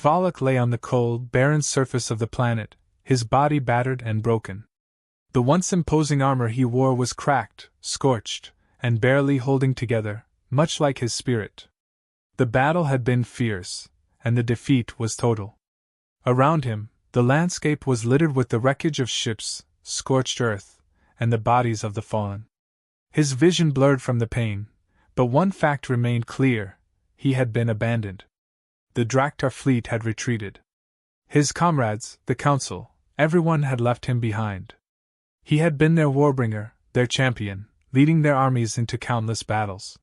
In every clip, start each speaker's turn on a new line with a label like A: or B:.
A: Tvalek lay on the cold, barren surface of the planet, his body battered and broken. The once imposing armor he wore was cracked, scorched, and barely holding together, much like his spirit. The battle had been fierce, and the defeat was total. Around him, the landscape was littered with the wreckage of ships, scorched earth, and the bodies of the fallen. His vision blurred from the pain, but one fact remained clear: he had been abandoned. The Draktar fleet had retreated. His comrades, the Council, everyone had left him behind. He had been their Warbringer, their champion, leading their armies into countless battles.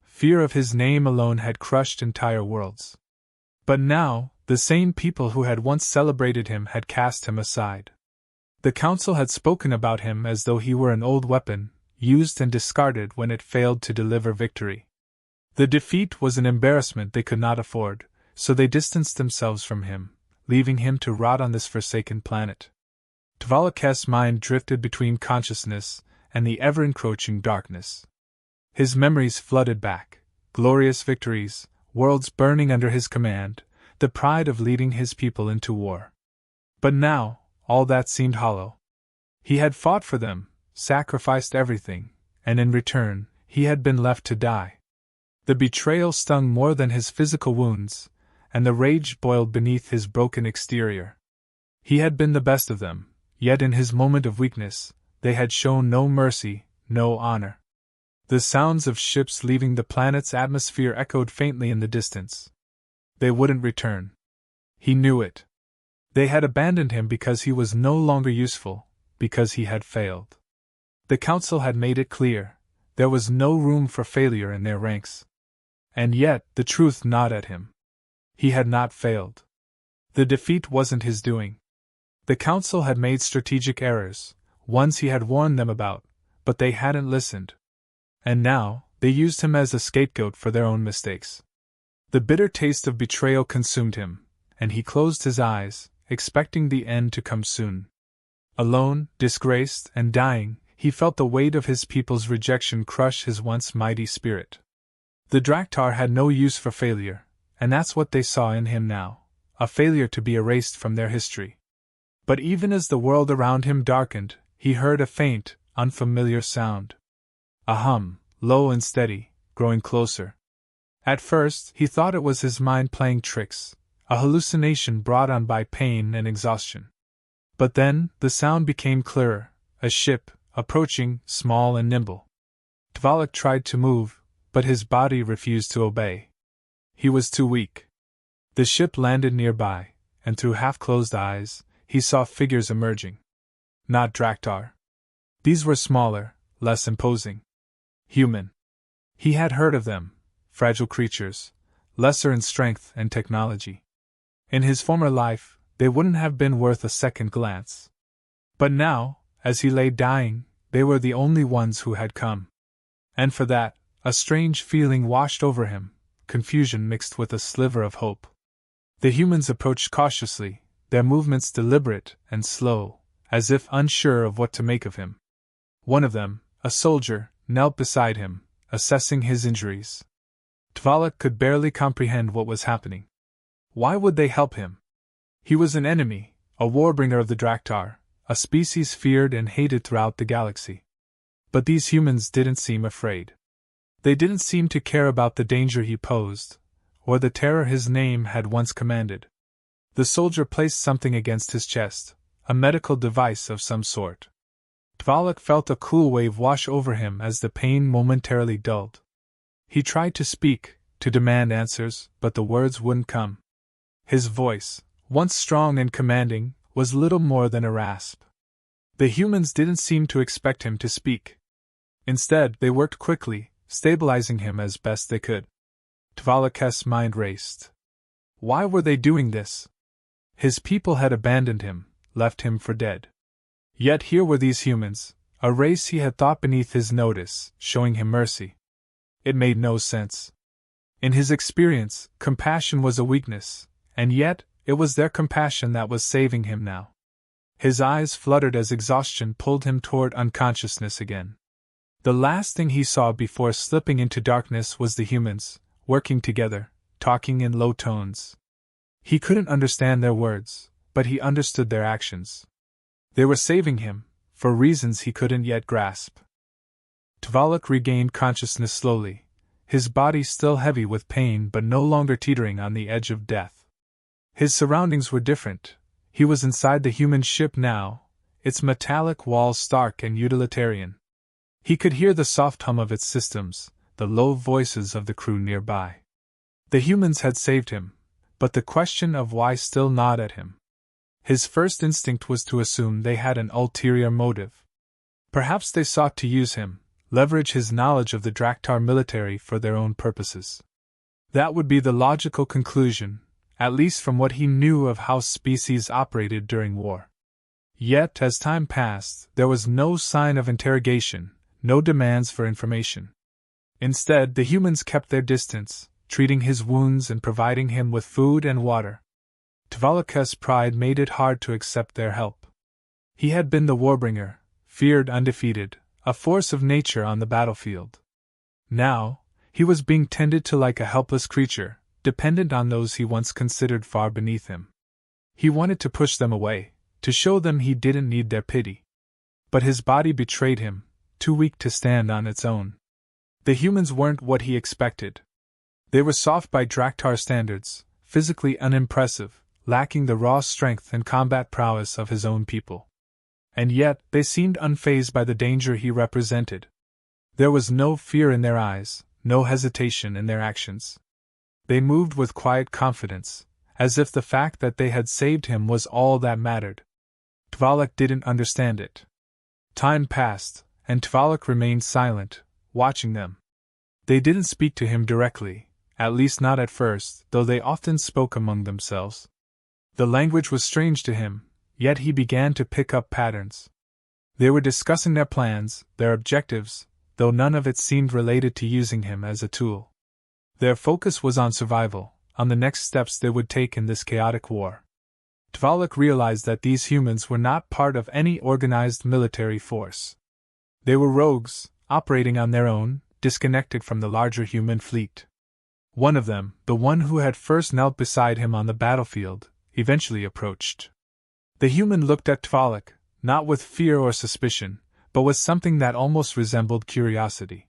A: Fear of his name alone had crushed entire worlds. But now, the same people who had once celebrated him had cast him aside. The Council had spoken about him as though he were an old weapon, used and discarded when it failed to deliver victory. The defeat was an embarrassment they could not afford, so they distanced themselves from him, leaving him to rot on this forsaken planet. Tvalek's mind drifted between consciousness and the ever-encroaching darkness. His memories flooded back, glorious victories, worlds burning under his command, the pride of leading his people into war. But now, all that seemed hollow. He had fought for them, sacrificed everything, and in return, he had been left to die. The betrayal stung more than his physical wounds, and the rage boiled beneath his broken exterior. He had been the best of them, yet in his moment of weakness, they had shown no mercy, no honor. The sounds of ships leaving the planet's atmosphere echoed faintly in the distance. They wouldn't return. He knew it. They had abandoned him because he was no longer useful, because he had failed. The Council had made it clear: there was no room for failure in their ranks. And yet, the truth gnawed at him. He had not failed. The defeat wasn't his doing. The Council had made strategic errors, ones he had warned them about, but they hadn't listened. And now, they used him as a scapegoat for their own mistakes. The bitter taste of betrayal consumed him, and he closed his eyes, expecting the end to come soon. Alone, disgraced, and dying, he felt the weight of his people's rejection crush his once mighty spirit. The Draktar had no use for failure, and that's what they saw in him now, a failure to be erased from their history. But even as the world around him darkened, he heard a faint, unfamiliar sound. A hum, low and steady, growing closer. At first, he thought it was his mind playing tricks, a hallucination brought on by pain and exhaustion. But then, the sound became clearer, a ship, approaching, small and nimble. Tvalek tried to move, but his body refused to obey. He was too weak. The ship landed nearby, and through half-closed eyes, he saw figures emerging. Not Draktar. These were smaller, less imposing. Human. He had heard of them, fragile creatures, lesser in strength and technology. In his former life, they wouldn't have been worth a second glance. But now, as he lay dying, they were the only ones who had come. And for that, a strange feeling washed over him, confusion mixed with a sliver of hope. The humans approached cautiously, their movements deliberate and slow, as if unsure of what to make of him. One of them, a soldier, knelt beside him, assessing his injuries. Tvalek could barely comprehend what was happening. Why would they help him? He was an enemy, a warbringer of the Draktar, a species feared and hated throughout the galaxy. But these humans didn't seem afraid. They didn't seem to care about the danger he posed, or the terror his name had once commanded. The soldier placed something against his chest, a medical device of some sort. Tvalek felt a cool wave wash over him as the pain momentarily dulled. He tried to speak, to demand answers, but the words wouldn't come. His voice, once strong and commanding, was little more than a rasp. The humans didn't seem to expect him to speak. Instead, they worked quickly, stabilizing him as best they could. Tvalek's mind raced. Why were they doing this? His people had abandoned him, left him for dead. Yet here were these humans, a race he had thought beneath his notice, showing him mercy. It made no sense. In his experience, compassion was a weakness, and yet, it was their compassion that was saving him now. His eyes fluttered as exhaustion pulled him toward unconsciousness again. The last thing he saw before slipping into darkness was the humans, working together, talking in low tones. He couldn't understand their words, but he understood their actions. They were saving him, for reasons he couldn't yet grasp. Tvalok regained consciousness slowly, his body still heavy with pain but no longer teetering on the edge of death. His surroundings were different. He was inside the human ship now, its metallic walls stark and utilitarian. He could hear the soft hum of its systems, the low voices of the crew nearby. The humans had saved him, but the question of why still gnawed at him. His first instinct was to assume they had an ulterior motive. Perhaps they sought to use him, leverage his knowledge of the Draktar military for their own purposes. That would be the logical conclusion, at least from what he knew of how species operated during war. Yet, as time passed, there was no sign of interrogation, no demands for information. Instead, the humans kept their distance, treating his wounds and providing him with food and water. Tvalok's pride made it hard to accept their help. He had been the Warbringer, feared undefeated, a force of nature on the battlefield. Now, he was being tended to like a helpless creature, dependent on those he once considered far beneath him. He wanted to push them away, to show them he didn't need their pity. But his body betrayed him, too weak to stand on its own. The humans weren't what he expected. They were soft by Draktar standards, physically unimpressive, lacking the raw strength and combat prowess of his own people. And yet, they seemed unfazed by the danger he represented. There was no fear in their eyes, no hesitation in their actions. They moved with quiet confidence, as if the fact that they had saved him was all that mattered. Tvalok didn't understand it. Time passed, and Tvalok remained silent, watching them. They didn't speak to him directly, at least not at first, though they often spoke among themselves. The language was strange to him, yet he began to pick up patterns. They were discussing their plans, their objectives, though none of it seemed related to using him as a tool. Their focus was on survival, on the next steps they would take in this chaotic war. Tvalok realized that these humans were not part of any organized military force. They were rogues, operating on their own, disconnected from the larger human fleet. One of them, the one who had first knelt beside him on the battlefield, eventually approached. The human looked at Tvalok, not with fear or suspicion, but with something that almost resembled curiosity.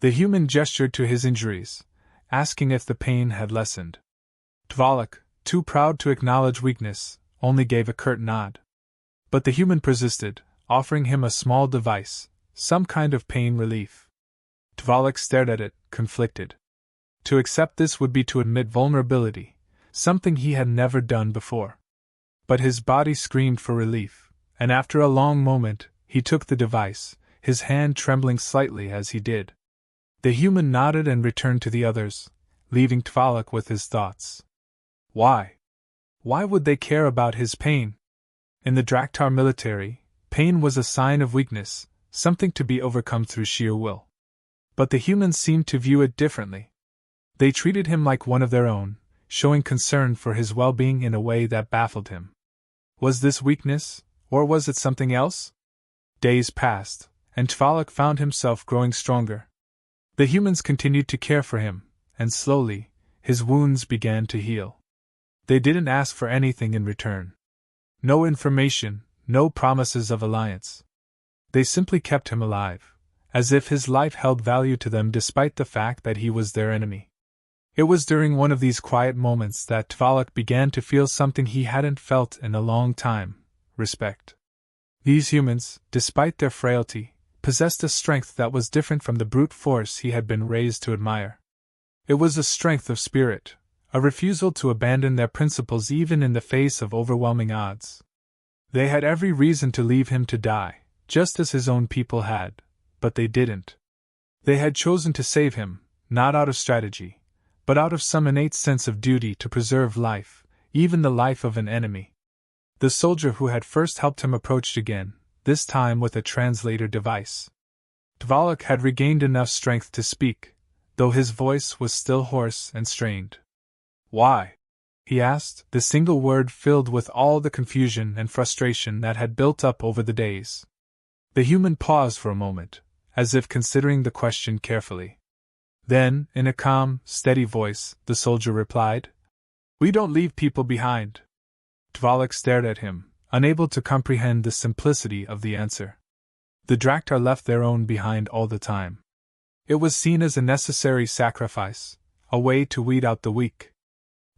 A: The human gestured to his injuries, asking if the pain had lessened. Tvalok, too proud to acknowledge weakness, only gave a curt nod. But the human persisted, offering him a small device, some kind of pain relief. Tvalok stared at it, conflicted. To accept this would be to admit vulnerability, something he had never done before. But his body screamed for relief, and after a long moment, he took the device, his hand trembling slightly as he did. The human nodded and returned to the others, leaving Tvalok with his thoughts. Why? Why would they care about his pain? In the Draktar military, pain was a sign of weakness, something to be overcome through sheer will. But the humans seemed to view it differently. They treated him like one of their own, showing concern for his well-being in a way that baffled him. Was this weakness, or was it something else? Days passed, and Tvalok found himself growing stronger. The humans continued to care for him, and slowly, his wounds began to heal. They didn't ask for anything in return. No information, no promises of alliance. They simply kept him alive, as if his life held value to them despite the fact that he was their enemy. It was during one of these quiet moments that Tvalok began to feel something he hadn't felt in a long time: respect. These humans, despite their frailty, possessed a strength that was different from the brute force he had been raised to admire. It was a strength of spirit, a refusal to abandon their principles even in the face of overwhelming odds. They had every reason to leave him to die, just as his own people had, but they didn't. They had chosen to save him, not out of strategy, but out of some innate sense of duty to preserve life, even the life of an enemy. The soldier who had first helped him approached again, this time with a translator device. Tvalok had regained enough strength to speak, though his voice was still hoarse and strained. Why? He asked, the single word filled with all the confusion and frustration that had built up over the days. The human paused for a moment, as if considering the question carefully. Then, in a calm, steady voice, the soldier replied, We don't leave people behind. Tvalek stared at him, unable to comprehend the simplicity of the answer. The Draktar left their own behind all the time. It was seen as a necessary sacrifice, a way to weed out the weak.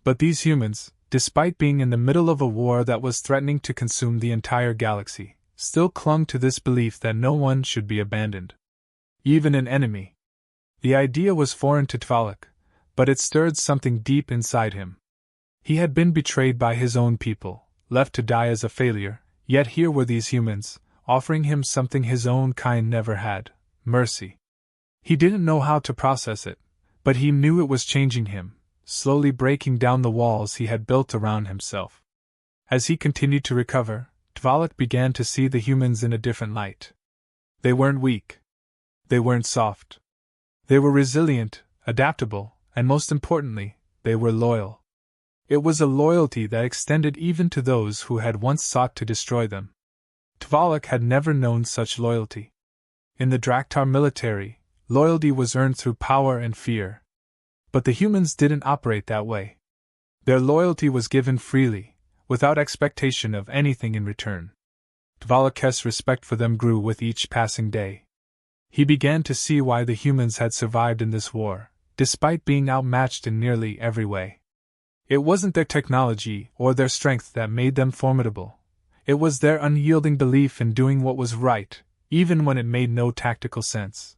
A: But these humans, despite being in the middle of a war that was threatening to consume the entire galaxy, still clung to this belief that no one should be abandoned. Even an enemy. The idea was foreign to Tvalek, but it stirred something deep inside him. He had been betrayed by his own people, left to die as a failure, yet here were these humans, offering him something his own kind never had: mercy. He didn't know how to process it, but he knew it was changing him, slowly breaking down the walls he had built around himself. As he continued to recover, Tvalek began to see the humans in a different light. They weren't weak. They weren't soft. They were resilient, adaptable, and most importantly, they were loyal. It was a loyalty that extended even to those who had once sought to destroy them. Tvalek had never known such loyalty. In the Draktar military, loyalty was earned through power and fear. But the humans didn't operate that way. Their loyalty was given freely, without expectation of anything in return. Tvalek's respect for them grew with each passing day. He began to see why the humans had survived in this war, despite being outmatched in nearly every way. It wasn't their technology or their strength that made them formidable. It was their unyielding belief in doing what was right, even when it made no tactical sense.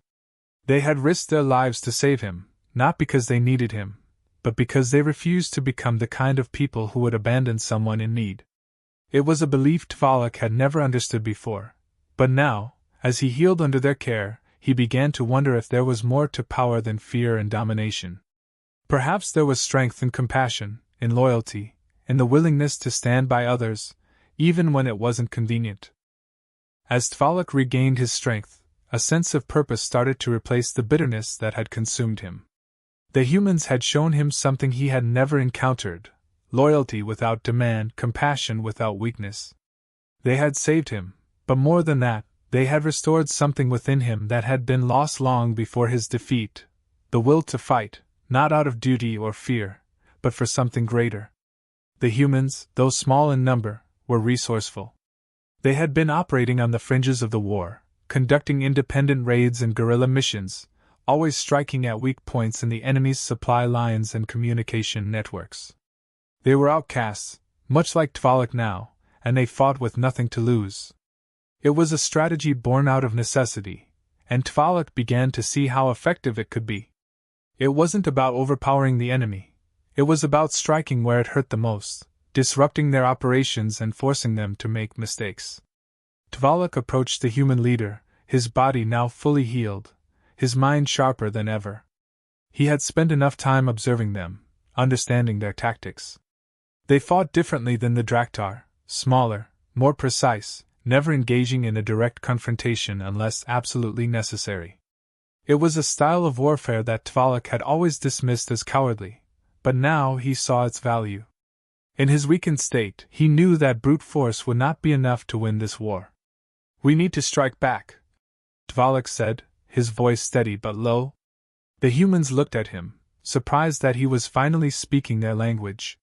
A: They had risked their lives to save him, not because they needed him, but because they refused to become the kind of people who would abandon someone in need. It was a belief Tvalek had never understood before, but now, as he healed under their care, he began to wonder if there was more to power than fear and domination. Perhaps there was strength in compassion, in loyalty, in the willingness to stand by others, even when it wasn't convenient. As Tvalek regained his strength, a sense of purpose started to replace the bitterness that had consumed him. The humans had shown him something he had never encountered: loyalty without demand, compassion without weakness. They had saved him, but more than that, they had restored something within him that had been lost long before his defeat: the will to fight, not out of duty or fear, but for something greater. The humans, though small in number, were resourceful. They had been operating on the fringes of the war, conducting independent raids and guerrilla missions, always striking at weak points in the enemy's supply lines and communication networks. They were outcasts, much like Tvalek now, and they fought with nothing to lose. It was a strategy born out of necessity, and Tvalek began to see how effective it could be. It wasn't about overpowering the enemy. It was about striking where it hurt the most, disrupting their operations and forcing them to make mistakes. Tvalek approached the human leader, his body now fully healed, his mind sharper than ever. He had spent enough time observing them, understanding their tactics. They fought differently than the Draktar, smaller, more precise, never engaging in a direct confrontation unless absolutely necessary. It was a style of warfare that Tvalek had always dismissed as cowardly, but now he saw its value. In his weakened state, he knew that brute force would not be enough to win this war. "We need to strike back," Tvalek said, his voice steady but low. The humans looked at him, surprised that he was finally speaking their language.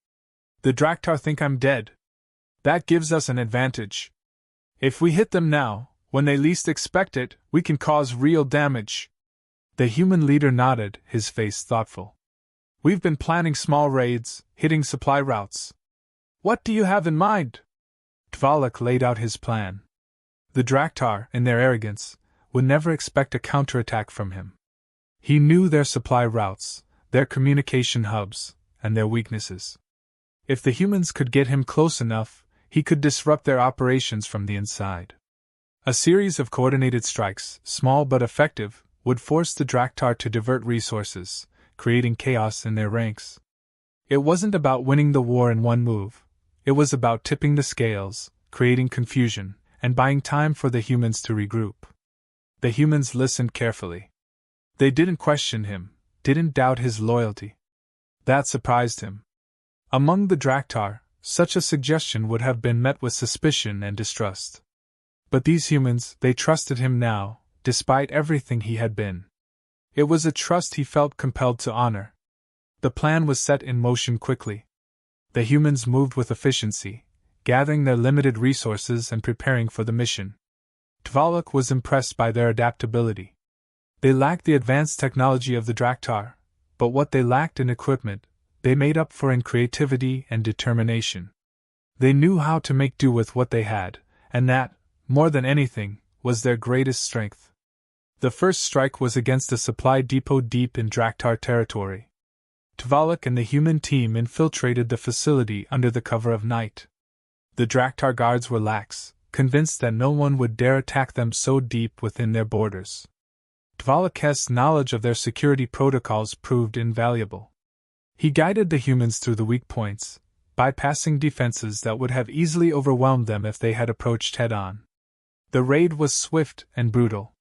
A: "The Draktar think I'm dead. That gives us an advantage. If we hit them now, when they least expect it, we can cause real damage." The human leader nodded, his face thoughtful. "We've been planning small raids, hitting supply routes." "What do you have in mind?" Tvalek laid out his plan. The Draktar, in their arrogance, would never expect a counterattack from him. He knew their supply routes, their communication hubs, and their weaknesses. If the humans could get him close enough, he could disrupt their operations from the inside. A series of coordinated strikes, small but effective, would force the Draktar to divert resources, creating chaos in their ranks. It wasn't about winning the war in one move. It was about tipping the scales, creating confusion, and buying time for the humans to regroup. The humans listened carefully. They didn't question him, didn't doubt his loyalty. That surprised him. Among the Draktar, such a suggestion would have been met with suspicion and distrust. But these humans, they trusted him now, despite everything he had been. It was a trust he felt compelled to honor. The plan was set in motion quickly. The humans moved with efficiency, gathering their limited resources and preparing for the mission. Tvalok was impressed by their adaptability. They lacked the advanced technology of the Draktar, but what they lacked in equipment, they made up for in creativity and determination. They knew how to make do with what they had, and that, more than anything, was their greatest strength. The first strike was against a supply depot deep in Draktar territory. Tvalok and the human team infiltrated the facility under the cover of night. The Draktar guards were lax, convinced that no one would dare attack them so deep within their borders. Tvalok's knowledge of their security protocols proved invaluable. He guided the humans through the weak points, bypassing defenses that would have easily overwhelmed them if they had approached head-on. The raid was swift and brutal.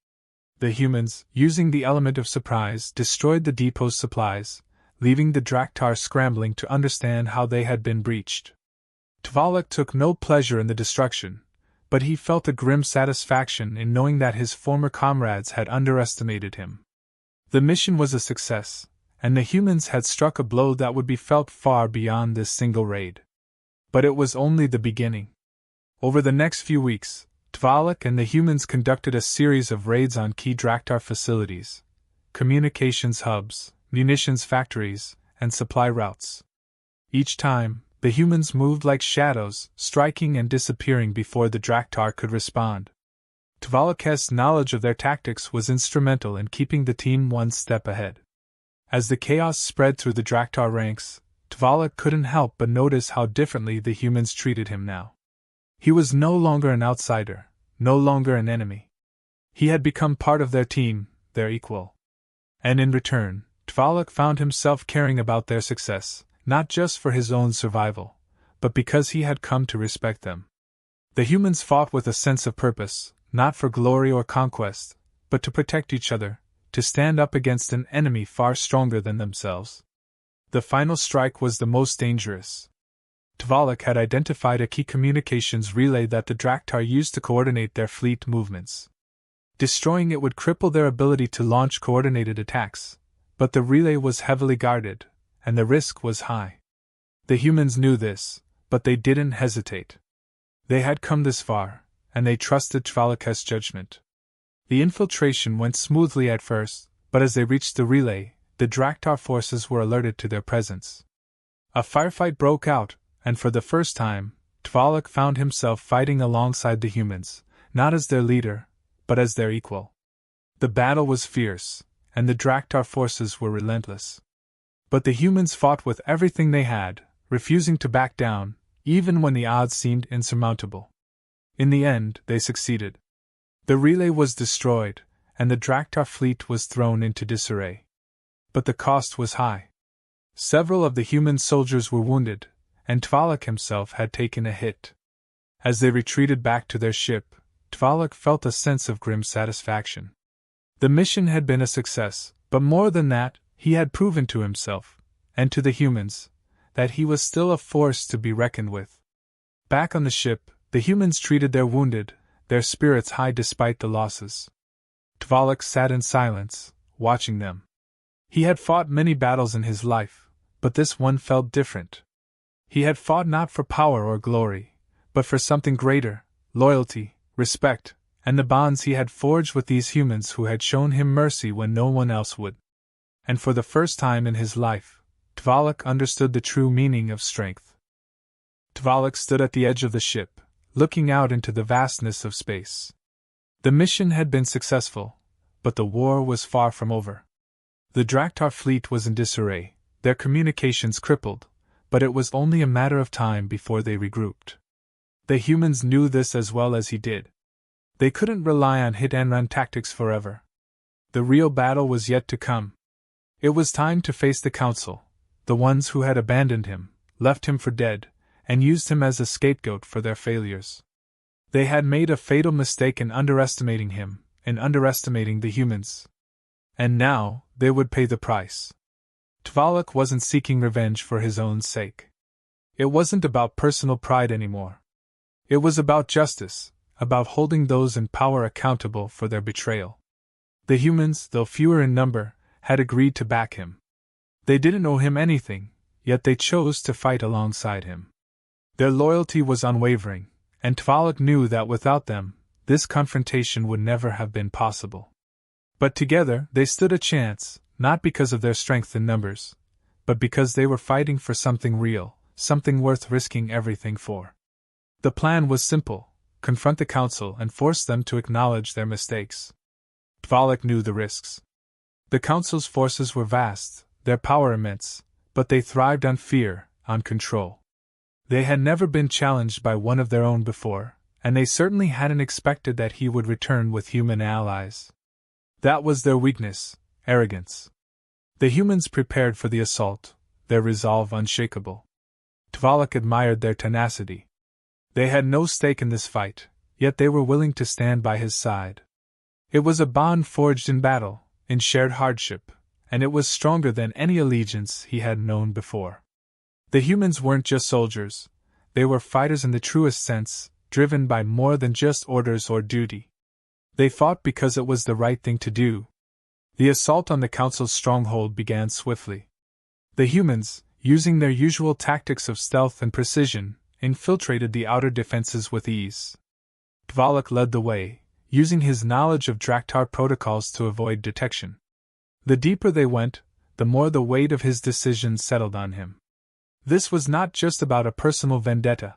A: The humans, using the element of surprise, destroyed the depot's supplies, leaving the Draktar scrambling to understand how they had been breached. Tvalok took no pleasure in the destruction, but he felt a grim satisfaction in knowing that his former comrades had underestimated him. The mission was a success, and the humans had struck a blow that would be felt far beyond this single raid. But it was only the beginning. Over the next few weeks, Tvalok and the humans conducted a series of raids on key Draktar facilities, communications hubs, munitions factories, and supply routes. Each time, the humans moved like shadows, striking and disappearing before the Draktar could respond. Tvalok's knowledge of their tactics was instrumental in keeping the team one step ahead. As the chaos spread through the Draktar ranks, Tvalok couldn't help but notice how differently the humans treated him now. He was no longer an outsider, no longer an enemy. He had become part of their team, their equal. And in return, Tvalok found himself caring about their success, not just for his own survival, but because he had come to respect them. The humans fought with a sense of purpose, not for glory or conquest, but to protect each other, to stand up against an enemy far stronger than themselves. The final strike was the most dangerous. Tvalok had identified a key communications relay that the Draktar used to coordinate their fleet movements. Destroying it would cripple their ability to launch coordinated attacks, but the relay was heavily guarded, and the risk was high. The humans knew this, but they didn't hesitate. They had come this far, and they trusted Tvalok's judgment. The infiltration went smoothly at first, but as they reached the relay, the Draktar forces were alerted to their presence. A firefight broke out, and for the first time, Tvalok found himself fighting alongside the humans, not as their leader, but as their equal. The battle was fierce, and the Draktar forces were relentless. But the humans fought with everything they had, refusing to back down, even when the odds seemed insurmountable. In the end, they succeeded. The relay was destroyed, and the Draktar fleet was thrown into disarray. But the cost was high. Several of the human soldiers were wounded, and Tvalok himself had taken a hit. As they retreated back to their ship, Tvalok felt a sense of grim satisfaction. The mission had been a success, but more than that, he had proven to himself, and to the humans, that he was still a force to be reckoned with. Back on the ship, the humans treated their wounded, their spirits high despite the losses. Tvalok sat in silence, watching them. He had fought many battles in his life, but this one felt different. He had fought not for power or glory, but for something greater, loyalty, respect, and the bonds he had forged with these humans who had shown him mercy when no one else would. And for the first time in his life, Tvalok understood the true meaning of strength. Tvalok stood at the edge of the ship, looking out into the vastness of space. The mission had been successful, but the war was far from over. The Draktar fleet was in disarray, their communications crippled, but it was only a matter of time before they regrouped. The humans knew this as well as he did. They couldn't rely on hit-and-run tactics forever. The real battle was yet to come. It was time to face the Council, the ones who had abandoned him, left him for dead, and used him as a scapegoat for their failures. They had made a fatal mistake in underestimating him, in underestimating the humans. And now, they would pay the price. Tvalok wasn't seeking revenge for his own sake. It wasn't about personal pride anymore. It was about justice, about holding those in power accountable for their betrayal. The humans, though fewer in number, had agreed to back him. They didn't owe him anything, yet they chose to fight alongside him. Their loyalty was unwavering, and Tvalek knew that without them, this confrontation would never have been possible. But together they stood a chance, not because of their strength in numbers, but because they were fighting for something real, something worth risking everything for. The plan was simple: confront the council and force them to acknowledge their mistakes. Tvalek knew the risks. The council's forces were vast, their power immense, but they thrived on fear, on control. They had never been challenged by one of their own before, and they certainly hadn't expected that he would return with human allies. That was their weakness, arrogance. The humans prepared for the assault, their resolve unshakable. Tvalek admired their tenacity. They had no stake in this fight, yet they were willing to stand by his side. It was a bond forged in battle, in shared hardship, and it was stronger than any allegiance he had known before. The humans weren't just soldiers, they were fighters in the truest sense, driven by more than just orders or duty. They fought because it was the right thing to do. The assault on the council's stronghold began swiftly. The humans, using their usual tactics of stealth and precision, infiltrated the outer defenses with ease. Tvalek led the way, using his knowledge of Draktar protocols to avoid detection. The deeper they went, the more the weight of his decision settled on him. This was not just about a personal vendetta.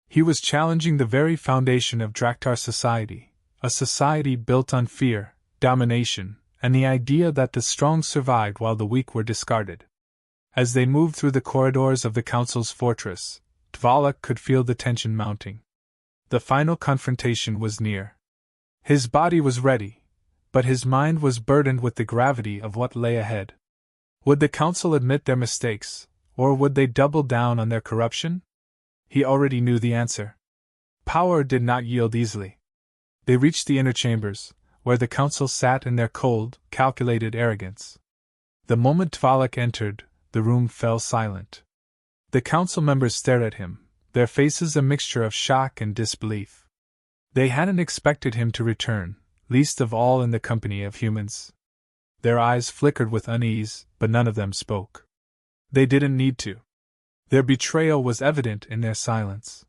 A: He was challenging the very foundation of Draktar society, a society built on fear, domination, and the idea that the strong survived while the weak were discarded. As they moved through the corridors of the council's fortress, Tvalek could feel the tension mounting. The final confrontation was near. His body was ready, but his mind was burdened with the gravity of what lay ahead. Would the council admit their mistakes, or would they double down on their corruption? He already knew the answer. Power did not yield easily. They reached the inner chambers, where the council sat in their cold, calculated arrogance. The moment Tvalek entered, the room fell silent. The council members stared at him, their faces a mixture of shock and disbelief. They hadn't expected him to return, least of all in the company of humans. Their eyes flickered with unease, but none of them spoke. They didn't need to. Their betrayal was evident in their silence.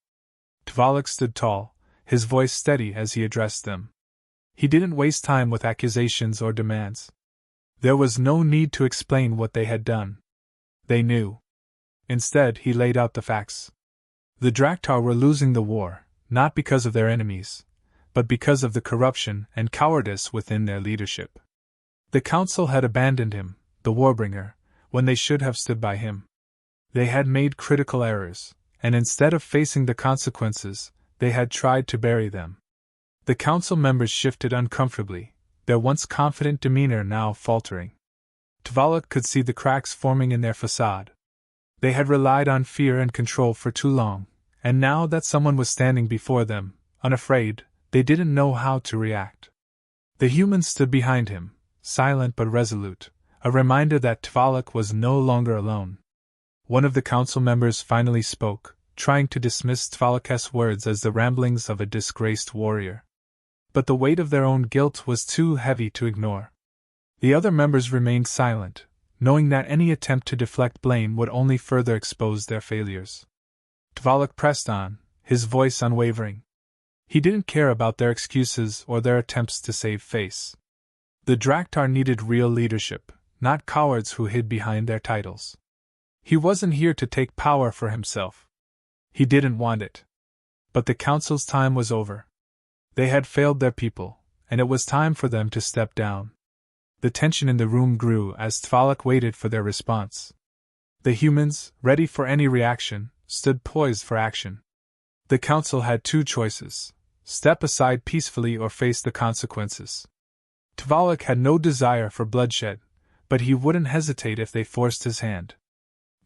A: Tvalek stood tall, his voice steady as he addressed them. He didn't waste time with accusations or demands. There was no need to explain what they had done. They knew. Instead, he laid out the facts. The Draktar were losing the war, not because of their enemies, but because of the corruption and cowardice within their leadership. The council had abandoned him, the Warbringer, when they should have stood by him. They had made critical errors, and instead of facing the consequences, they had tried to bury them. The council members shifted uncomfortably, their once confident demeanor now faltering. Tvalek could see the cracks forming in their facade. They had relied on fear and control for too long, and now that someone was standing before them, unafraid, they didn't know how to react. The humans stood behind him, silent but resolute, a reminder that Tvalek was no longer alone. One of the council members finally spoke, trying to dismiss Tvalek's words as the ramblings of a disgraced warrior. But the weight of their own guilt was too heavy to ignore. The other members remained silent, knowing that any attempt to deflect blame would only further expose their failures. Tvalek pressed on, his voice unwavering. He didn't care about their excuses or their attempts to save face. The Draktar needed real leadership, not cowards who hid behind their titles. He wasn't here to take power for himself. He didn't want it. But the council's time was over. They had failed their people, and it was time for them to step down. The tension in the room grew as Tvalek waited for their response. The humans, ready for any reaction, stood poised for action. The council had two choices: step aside peacefully or face the consequences. Tvalek had no desire for bloodshed, but he wouldn't hesitate if they forced his hand.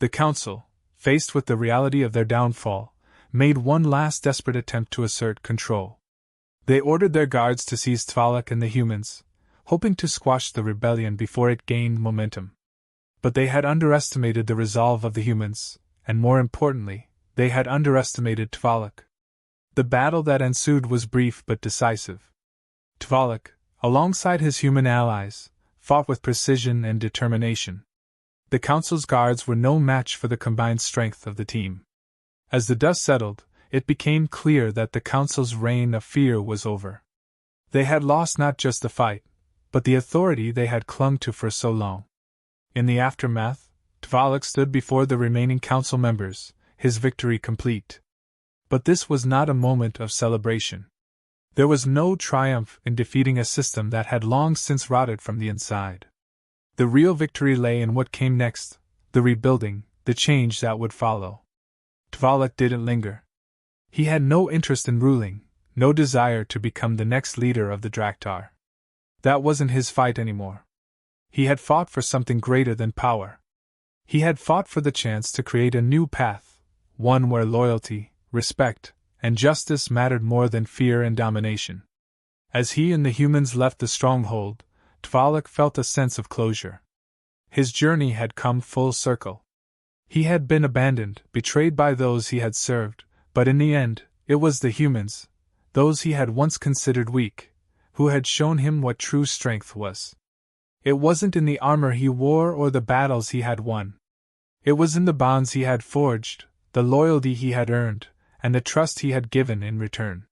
A: The council, faced with the reality of their downfall, made one last desperate attempt to assert control. They ordered their guards to seize Tvalek and the humans, hoping to squash the rebellion before it gained momentum. But they had underestimated the resolve of the humans, and more importantly, they had underestimated Tvalek. The battle that ensued was brief but decisive. Tvalek, alongside his human allies, fought with precision and determination. The council's guards were no match for the combined strength of the team. As the dust settled, it became clear that the council's reign of fear was over. They had lost not just the fight, but the authority they had clung to for so long. In the aftermath, Tvalek stood before the remaining council members, his victory complete. But this was not a moment of celebration. There was no triumph in defeating a system that had long since rotted from the inside. The real victory lay in what came next, the rebuilding, the change that would follow. Tvalek didn't linger. He had no interest in ruling, no desire to become the next leader of the Draktar. That wasn't his fight anymore. He had fought for something greater than power. He had fought for the chance to create a new path, one where loyalty, respect, and justice mattered more than fear and domination. As he and the humans left the stronghold, Tvalek felt a sense of closure. His journey had come full circle. He had been abandoned, betrayed by those he had served, but in the end, it was the humans, those he had once considered weak, who had shown him what true strength was. It wasn't in the armor he wore or the battles he had won. It was in the bonds he had forged, the loyalty he had earned, and the trust he had given in return.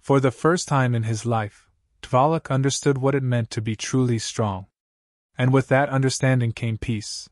A: For the first time in his life, Tvalek understood what it meant to be truly strong. And with that understanding came peace.